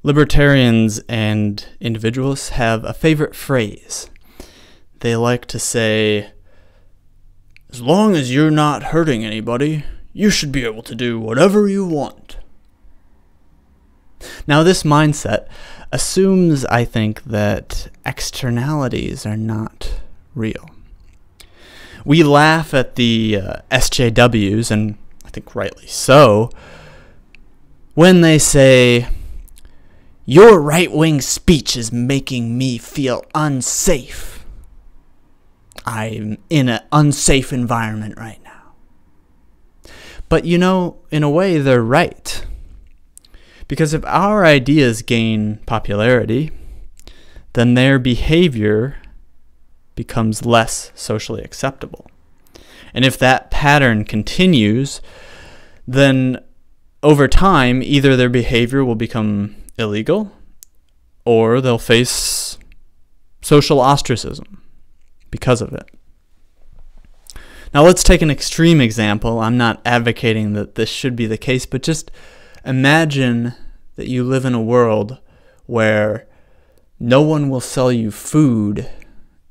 Libertarians and individualists have a favorite phrase. They like to say, as long as you're not hurting anybody, you should be able to do whatever you want. Now, this mindset assumes, I think, that externalities are not real. We laugh at the SJWs, and I think rightly so, when they say, your right-wing speech is making me feel unsafe. I'm in an unsafe environment right now. But you know, in a way, they're right. Because if our ideas gain popularity, then their behavior becomes less socially acceptable. And if that pattern continues, then over time, either their behavior will become illegal, or they'll face social ostracism because of it. Now let's take an extreme example. I'm not advocating that this should be the case, but just imagine that you live in a world where no one will sell you food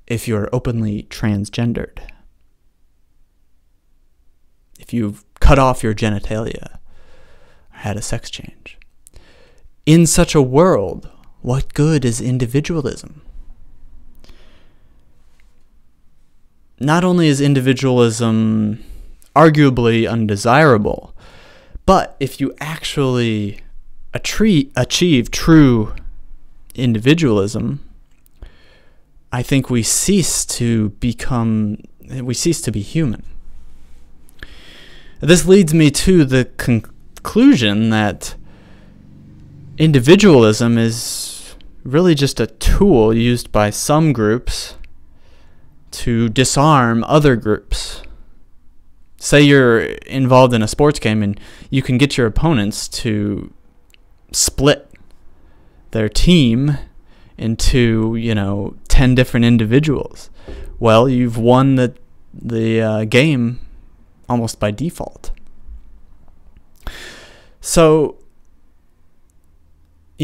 if you're openly transgendered. If you've cut off your genitalia or had a sex change. In such a world, what good is individualism? Not only is individualism arguably undesirable, but if you actually achieve true individualism, I think we cease to be human. This leads me to the conclusion that individualism is really just a tool used by some groups to disarm other groups. Say you're involved in a sports game and you can get your opponents to split their team into, 10 different individuals. Well, you've won the game almost by default. So,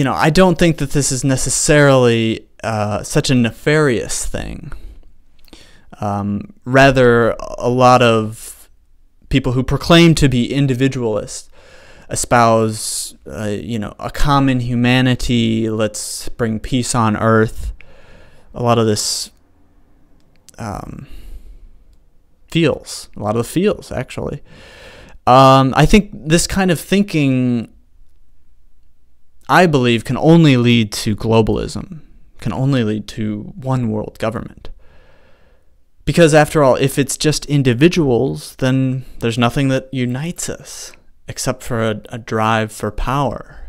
I don't think that this is necessarily such a nefarious thing. Rather, a lot of people who proclaim to be individualists espouse, a common humanity, let's bring peace on earth. A lot of this feels, actually. I think this kind of thinking, I believe, can only lead to globalism, can only lead to one world government. Because after all, if it's just individuals, then there's nothing that unites us except for a drive for power.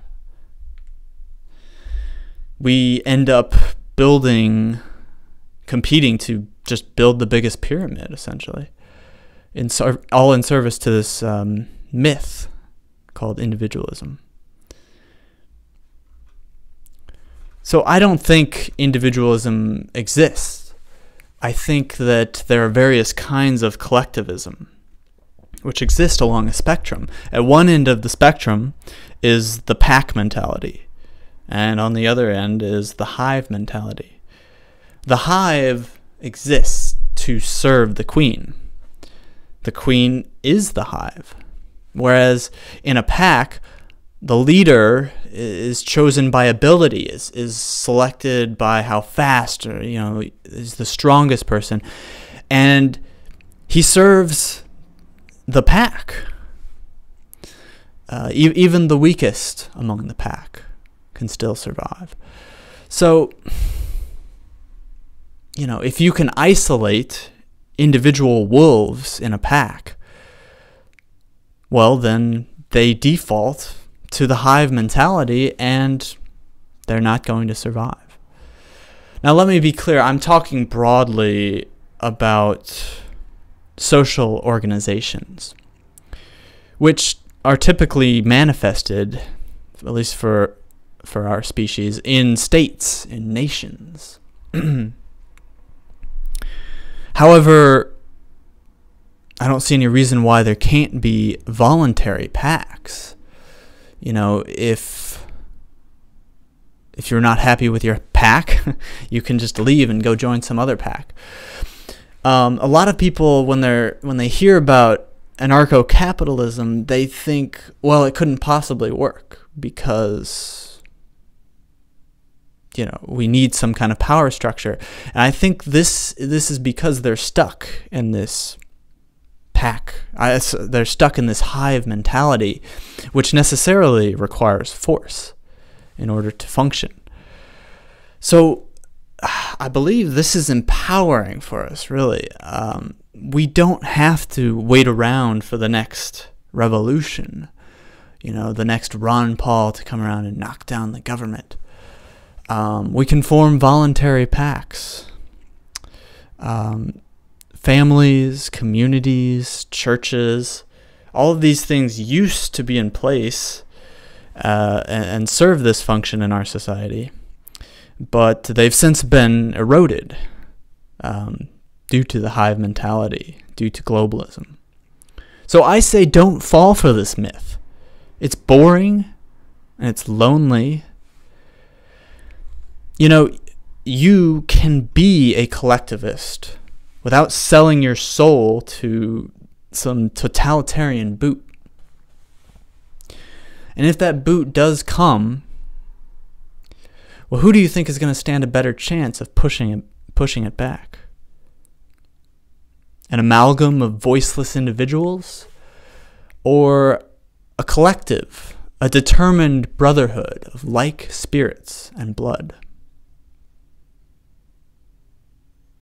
We end up competing to just build the biggest pyramid, essentially, all in service to this myth called individualism. So I don't think individualism exists. I think that there are various kinds of collectivism which exist along a spectrum. At one end of the spectrum is the pack mentality, and on the other end is the hive mentality. The hive exists to serve the queen. The queen is the hive. Whereas in a pack, the leader is chosen by ability, is selected by how fast, or, is the strongest person. And he serves the pack. Even the weakest among the pack can still survive. So, if you can isolate individual wolves in a pack, well, then they default to the hive mentality and they're not going to survive. Now, let me be clear. I'm talking broadly about social organizations, which are typically manifested, at least for our species, in states, in nations. However, I don't see any reason why there can't be voluntary pacts. If If you're not happy with your pack, you can just leave and go join some other pack. A lot of people, when they hear about anarcho-capitalism, they think, well, it couldn't possibly work because, we need some kind of power structure. And I think this is because they're stuck in this pack. They're stuck in this hive mentality, which necessarily requires force in order to function. So I believe this is empowering for us, really. We don't have to wait around for the next revolution, the next Ron Paul to come around and knock down the government. We can form voluntary packs. Families, communities, churches, all of these things used to be in place and serve this function in our society, but they've since been eroded due to the hive mentality, due to globalism. So I say don't fall for this myth. It's boring and it's lonely. You can be a collectivist without selling your soul to some totalitarian boot. And if that boot does come, well, who do you think is going to stand a better chance of pushing it back? An amalgam of voiceless individuals, or a collective, a determined brotherhood of like spirits and blood?